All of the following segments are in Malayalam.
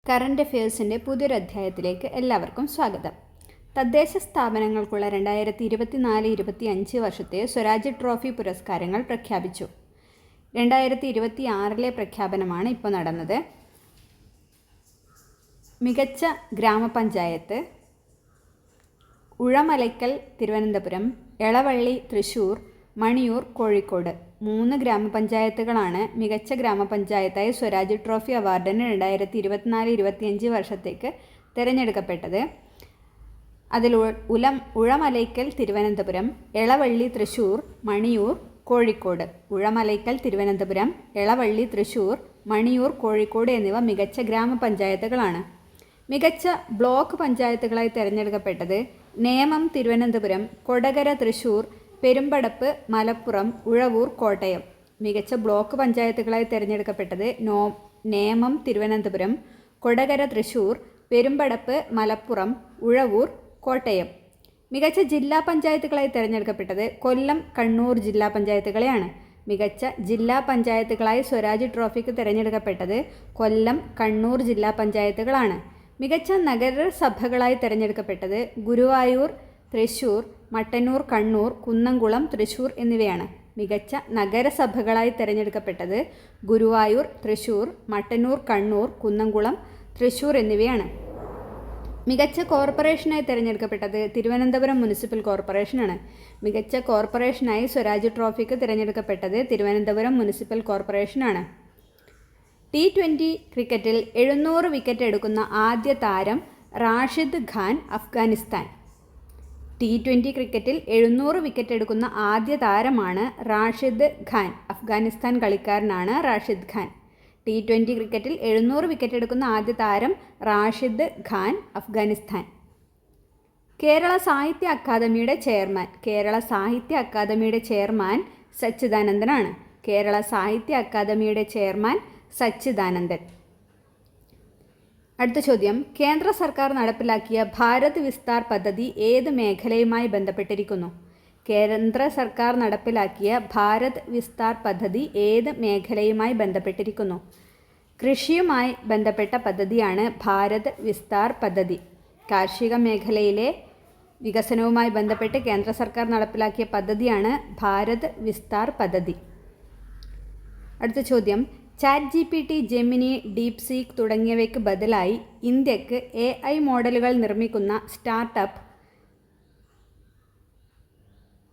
കറണ്ട് അഫയേഴ്സിൻ്റെ പുതിയൊരു അധ്യായത്തിലേക്ക് എല്ലാവർക്കും സ്വാഗതം. തദ്ദേശ സ്ഥാപനങ്ങൾക്കുള്ള 2024-25 വർഷത്തെ സ്വരാജ് ട്രോഫി പുരസ്കാരങ്ങൾ പ്രഖ്യാപിച്ചു. 2026 പ്രഖ്യാപനമാണ് ഇപ്പോൾ നടന്നത്. മികച്ച ഗ്രാമപഞ്ചായത്ത് ഉഴമലയ്ക്കൽ തിരുവനന്തപുരം, എളവള്ളി തൃശ്ശൂർ, മണിയൂർ കോഴിക്കോട് 3 ഗ്രാമപഞ്ചായത്തുകളാണ് മികച്ച ഗ്രാമപഞ്ചായത്തായി സ്വരാജ് ട്രോഫി അവാർഡിന് 2024-25 വർഷത്തേക്ക് തിരഞ്ഞെടുക്കപ്പെട്ടത്. അതിൽ ഉഴമലയ്ക്കൽ തിരുവനന്തപുരം, എളവള്ളി തൃശ്ശൂർ, മണിയൂർ കോഴിക്കോട്. ഉഴമലയ്ക്കൽ തിരുവനന്തപുരം, എളവള്ളി തൃശ്ശൂർ, മണിയൂർ കോഴിക്കോട് എന്നിവ മികച്ച ഗ്രാമപഞ്ചായത്തുകളാണ്. മികച്ച ബ്ലോക്ക് പഞ്ചായത്തുകളായി തിരഞ്ഞെടുക്കപ്പെട്ടത് നേമം തിരുവനന്തപുരം, കൊടകര തൃശ്ശൂർ, പെരുമ്പടപ്പ് മലപ്പുറം, ഉഴവൂർ കോട്ടയം. മികച്ച ബ്ലോക്ക് പഞ്ചായത്തുകളായി തിരഞ്ഞെടുക്കപ്പെട്ടത് നേമം തിരുവനന്തപുരം, കൊടകര തൃശ്ശൂർ, പെരുമ്പടപ്പ് മലപ്പുറം, ഉഴവൂർ കോട്ടയം. മികച്ച ജില്ലാ പഞ്ചായത്തുകളായി തിരഞ്ഞെടുക്കപ്പെട്ടത് കൊല്ലം കണ്ണൂർ ജില്ലാ പഞ്ചായത്തുകളെയാണ്. മികച്ച ജില്ലാ പഞ്ചായത്തുകളായി സ്വരാജ് ട്രോഫിക്ക് തിരഞ്ഞെടുക്കപ്പെട്ടത് കൊല്ലം കണ്ണൂർ ജില്ലാ പഞ്ചായത്തുകളാണ്. മികച്ച നഗരസഭകളായി തിരഞ്ഞെടുക്കപ്പെട്ടത് ഗുരുവായൂർ തൃശ്ശൂർ, മട്ടന്നൂർ കണ്ണൂർ, കുന്നംകുളം തൃശ്ശൂർ എന്നിവയാണ്. മികച്ച നഗരസഭകളായി തിരഞ്ഞെടുക്കപ്പെട്ടത് ഗുരുവായൂർ തൃശ്ശൂർ, മട്ടന്നൂർ കണ്ണൂർ, കുന്നംകുളം തൃശ്ശൂർ എന്നിവയാണ്. മികച്ച കോർപ്പറേഷനായി തിരഞ്ഞെടുക്കപ്പെട്ടത് തിരുവനന്തപുരം മുനിസിപ്പൽ കോർപ്പറേഷനാണ്. മികച്ച കോർപ്പറേഷനായി സ്വരാജ് ട്രോഫിക്ക് തിരഞ്ഞെടുക്കപ്പെട്ടത് തിരുവനന്തപുരം മുനിസിപ്പൽ കോർപ്പറേഷനാണ്. T20 ക്രിക്കറ്റിൽ 700 വിക്കറ്റ് എടുക്കുന്ന ആദ്യ താരം റാഷിദ് ഖാൻ, അഫ്ഗാനിസ്ഥാൻ. T20 ക്രിക്കറ്റിൽ 700 വിക്കറ്റ് എടുക്കുന്ന ആദ്യ താരമാണ് റാഷിദ് ഖാൻ. അഫ്ഗാനിസ്ഥാൻ കളിക്കാരനാണ് റാഷിദ് ഖാൻ. T20 ക്രിക്കറ്റിൽ 700 വിക്കറ്റ് എടുക്കുന്ന ആദ്യ താരം റാഷിദ് ഖാൻ, അഫ്ഗാനിസ്ഥാൻ. കേരള സാഹിത്യ അക്കാദമിയുടെ ചെയർമാൻ. കേരള സാഹിത്യ അക്കാദമിയുടെ ചെയർമാൻ സച്ചിദാനന്ദനാണ്. കേരള സാഹിത്യ അക്കാദമിയുടെ ചെയർമാൻ സച്ചിദാനന്ദൻ. അടുത്ത ചോദ്യം, കേന്ദ്ര സർക്കാർ നടപ്പിലാക്കിയ ഭാരത് വിസ്താർ പദ്ധതി ഏത് മേഖലയുമായി ബന്ധപ്പെട്ടിരിക്കുന്നു? കേന്ദ്ര സർക്കാർ നടപ്പിലാക്കിയ ഭാരത് വിസ്താർ പദ്ധതി ഏത് മേഖലയുമായി ബന്ധപ്പെട്ടിരിക്കുന്നു? കൃഷിയുമായി ബന്ധപ്പെട്ട പദ്ധതിയാണ് ഭാരത് വിസ്താർ പദ്ധതി. കാർഷിക മേഖലയിലെ വികസനവുമായി ബന്ധപ്പെട്ട് കേന്ദ്ര സർക്കാർ നടപ്പിലാക്കിയ പദ്ധതിയാണ് ഭാരത് വിസ്താർ പദ്ധതി. അടുത്ത ചോദ്യം, ChatGPT, ജെമിനി, ഡീപ്സീക്ക് തുടങ്ങിയവയ്ക്ക് ബദലായി ഇന്ത്യക്ക് AI മോഡലുകൾ നിർമ്മിക്കുന്ന സ്റ്റാർട്ടപ്പ്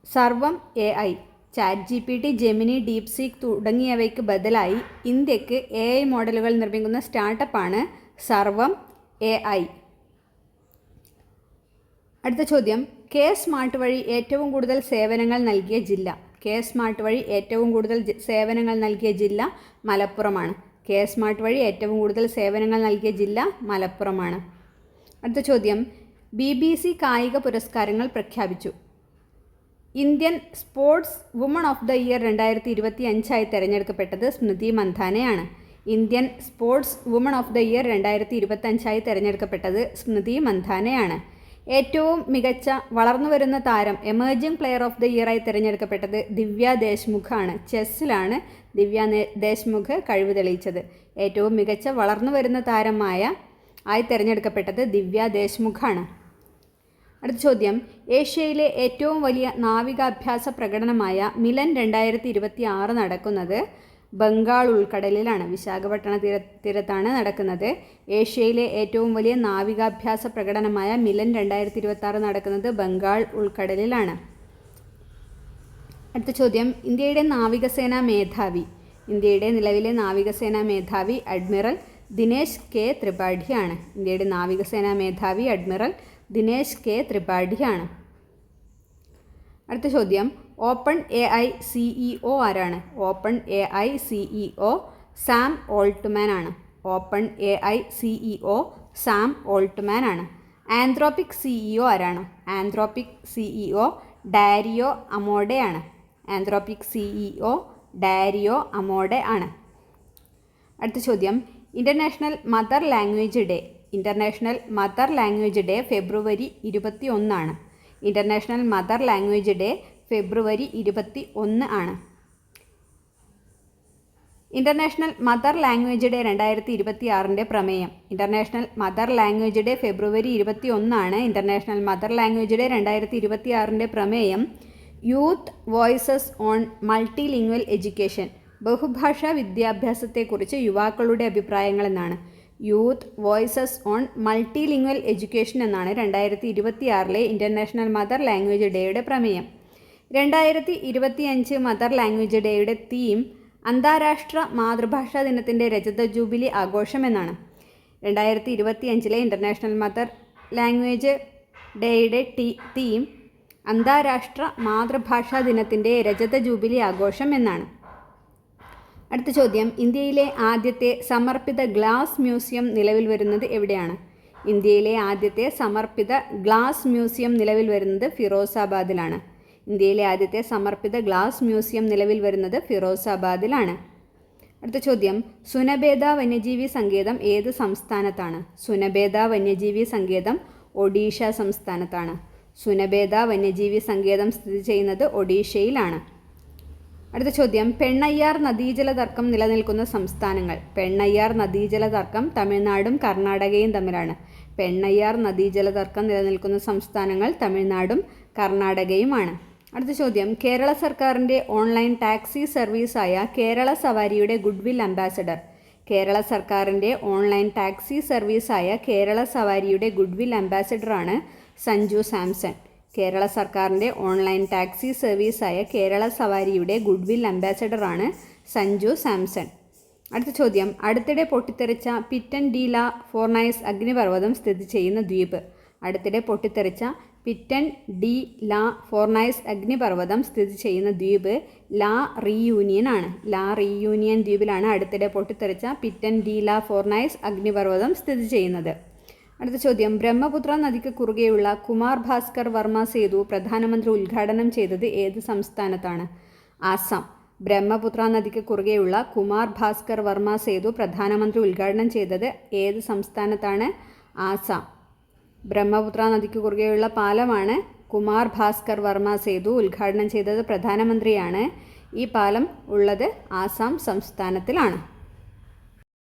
സർവം AI. ChatGPT, ജെമിനി, ഡീപ്സീക്ക് തുടങ്ങിയവയ്ക്ക് ബദലായി ഇന്ത്യക്ക് AI മോഡലുകൾ നിർമ്മിക്കുന്ന സ്റ്റാർട്ടപ്പാണ് സർവം AI. അടുത്ത ചോദ്യം, K-സ്മാർട്ട് വഴി ഏറ്റവും കൂടുതൽ സേവനങ്ങൾ നൽകിയ ജില്ല. K-സ്മാർട്ട് വഴി ഏറ്റവും കൂടുതൽ സേവനങ്ങൾ നൽകിയ ജില്ല മലപ്പുറമാണ്. K-സ്മാർട്ട് വഴി ഏറ്റവും കൂടുതൽ സേവനങ്ങൾ നൽകിയ ജില്ല മലപ്പുറമാണ്. അടുത്ത ചോദ്യം, BBC കായിക പുരസ്കാരങ്ങൾ പ്രഖ്യാപിച്ചു. Indian sportswoman of the year 2025 തിരഞ്ഞെടുക്കപ്പെട്ടത് സ്മൃതി മന്ധാനയാണ്. Indian sportswoman of the year 2025 തിരഞ്ഞെടുക്കപ്പെട്ടത് സ്മൃതി മന്ധാനയാണ്. ഏറ്റവും മികച്ച വളർന്നുവരുന്ന താരം എമേർജിംഗ് പ്ലെയർ ഓഫ് ദ ഇയറായി തിരഞ്ഞെടുക്കപ്പെട്ടത് ദിവ്യ ദേശ്മുഖാണ്. ചെസ്സിലാണ് ദിവ്യ ദേശ്മുഖ് കഴിവ് തെളിയിച്ചത്. ഏറ്റവും മികച്ച വളർന്നുവരുന്ന ആയി തിരഞ്ഞെടുക്കപ്പെട്ടത് ദിവ്യ ദേശ്മുഖാണ്. അടുത്ത ചോദ്യം, ഏഷ്യയിലെ ഏറ്റവും വലിയ നാവികാഭ്യാസ പ്രകടനമായ മിലൻ 2026 നടക്കുന്നത് ബംഗാൾ ഉൾക്കടലിലാണ്. വിശാഖപട്ടണ തീരത്താണ് നടക്കുന്നത്. ഏഷ്യയിലെ ഏറ്റവും വലിയ നാവികാഭ്യാസ പ്രകടനമായ മിലൻ 2026 നടക്കുന്നത് ബംഗാൾ ഉൾക്കടലിലാണ്. അടുത്ത ചോദ്യം, ഇന്ത്യയുടെ നാവികസേനാ മേധാവി. ഇന്ത്യയുടെ നിലവിലെ നാവികസേനാ മേധാവി അഡ്മിറൽ ദിനേശ് കെ ത്രിപാഠിയാണ്. ഇന്ത്യയുടെ നാവികസേനാ മേധാവി അഡ്മിറൽ ദിനേശ് കെ ത്രിപാഠിയാണ്. അടുത്ത ചോദ്യം, ഓപ്പൺ AI CEO ആരാണ്? Open AI CEO Sam Altman ആണ്. Open AI CEO Sam Altman ആണ്. ആന്ത്രോപിക് CEO ആരാണ്? ആന്ത്രോപിക് CEO ഡാരിയോ അമോഡെ ആണ്. ആന്ത്രോപിക് CEO ഡാരിയോ അമോഡെ ആണ്. അടുത്ത ചോദ്യം, international mother language day. International mother language day ഫെബ്രുവരി 21 ആണ്. ഇൻ്റർനാഷണൽ മദർ ലാംഗ്വേജ് ഡേ ഫെബ്രുവരി 21 ആണ്. ഇൻ്റർനാഷണൽ മദർ ലാംഗ്വേജ് ഡേ 2026 പ്രമേയം. ഇൻ്റർനാഷണൽ മദർ ലാംഗ്വേജ് ഡേ ഫെബ്രുവരി 21 ഇൻ്റർനാഷണൽ മദർ ലാംഗ്വേജ് ഡേ 2026 പ്രമേയം youth voices on multilingual education. ബഹുഭാഷാ വിദ്യാഭ്യാസത്തെക്കുറിച്ച് യുവാക്കളുടെ അഭിപ്രായങ്ങൾ എന്നാണ്. Youth voices on multilingual education എന്നാണ് 2026 ഇൻ്റർനാഷണൽ മദർ ലാംഗ്വേജ് ഡേയുടെ പ്രമേയം. 2025 മദർ ലാംഗ്വേജ് ഡേയുടെ തീം അന്താരാഷ്ട്ര മാതൃഭാഷാ ദിനത്തിൻ്റെ രജത ജൂബിലി ആഘോഷം എന്നാണ്. 2025 ഇൻ്റർനാഷണൽ മദർ ലാംഗ്വേജ് ഡേയുടെ തീം അന്താരാഷ്ട്ര മാതൃഭാഷാ ദിനത്തിൻ്റെ രജത ജൂബിലി ആഘോഷം എന്നാണ്. അടുത്ത ചോദ്യം, ഇന്ത്യയിലെ ആദ്യത്തെ സമർപ്പിത ഗ്ലാസ് മ്യൂസിയം നിലവിൽ വരുന്നത് എവിടെയാണ്? ഇന്ത്യയിലെ ആദ്യത്തെ സമർപ്പിത ഗ്ലാസ് മ്യൂസിയം നിലവിൽ വരുന്നത് ഫിറോസാബാദിലാണ്. ഇന്ത്യയിലെ ആദ്യത്തെ സമർപ്പിത ഗ്ലാസ് മ്യൂസിയം നിലവിൽ വരുന്നത് ഫിറോസാബാദിലാണ്. അടുത്ത ചോദ്യം, സുനബേദ വന്യജീവി സങ്കേതം ഏത് സംസ്ഥാനത്താണ്? സുനബേദ വന്യജീവി സങ്കേതം ഒഡീഷ സംസ്ഥാനത്താണ്. സുനബേദ വന്യജീവി സങ്കേതം സ്ഥിതി ചെയ്യുന്നത് ഒഡീഷയിലാണ്. അടുത്ത ചോദ്യം, പെണ്ണയ്യാർ നദീജല തർക്കം നിലനിൽക്കുന്ന സംസ്ഥാനങ്ങൾ. പെണ്ണയ്യാർ നദീജല തർക്കം തമിഴ്നാടും കർണാടകയും തമ്മിലാണ്. പെണ്ണയ്യാർ നദീജല തർക്കം നിലനിൽക്കുന്ന സംസ്ഥാനങ്ങൾ തമിഴ്നാടും കർണാടകയുമാണ്. അടുത്ത ചോദ്യം, കേരള സർക്കാരിൻ്റെ ഓൺലൈൻ ടാക്സി സർവീസായ കേരള സവാരിയുടെ ഗുഡ്വിൽ അംബാസഡർ. കേരള സർക്കാരിൻ്റെ ഓൺലൈൻ ടാക്സി സർവീസായ കേരള സവാരിയുടെ ഗുഡ്വിൽ അംബാസഡറാണ് സഞ്ജു സാംസൺ. കേരള സർക്കാരിൻ്റെ ഓൺലൈൻ ടാക്സി സർവീസായ കേരള സവാരിയുടെ ഗുഡ്വിൽ അംബാസഡറാണ് സഞ്ജു സാംസൺ. അടുത്ത ചോദ്യം, അടുത്തിടെ പൊട്ടിത്തെറിച്ച പിറ്റൻ ഡി ലാ ഫോർണൈസ് അഗ്നിപർവ്വതം സ്ഥിതി ചെയ്യുന്ന ദ്വീപ്. അടുത്തിടെ പൊട്ടിത്തെറിച്ച പിറ്റൻ ഡി ലാ ഫോർണൈസ് അഗ്നിപർവ്വതം സ്ഥിതി ചെയ്യുന്ന ദ്വീപ് ലാ റീയൂണിയൻ ആണ്. ലാ റീയൂണിയൻ ദ്വീപിലാണ് അടുത്തിടെ പൊട്ടിത്തെറിച്ച പിറ്റൻ ഡി ലാ ഫോർണൈസ് അഗ്നിപർവ്വതം സ്ഥിതി ചെയ്യുന്നത്. അടുത്ത ചോദ്യം, ബ്രഹ്മപുത്ര നദിക്ക് കുറുകെയുള്ള കുമാർ ഭാസ്കർ വർമ്മ സേതു പ്രധാനമന്ത്രി ഉദ്ഘാടനം ചെയ്തത് ഏത് സംസ്ഥാനത്താണ്? ആസാം. ബ്രഹ്മപുത്ര നദിക്ക് കുറുകെയുള്ള കുമാർ ഭാസ്കർ വർമ്മ സേതു പ്രധാനമന്ത്രി ഉദ്ഘാടനം ചെയ്തത് ഏത് സംസ്ഥാനത്താണ്? ആസാം. ബ്രഹ്മപുത്ര നദിക്ക് കുറുകെയുള്ള പാലമാണ് കുമാർ ഭാസ്കർ വർമ്മ സേതു. ഉദ്ഘാടനം ചെയ്തത് പ്രധാനമന്ത്രിയാണ്. ഈ പാലം ഉള്ളത് ആസാം സംസ്ഥാനത്തിലാണ്.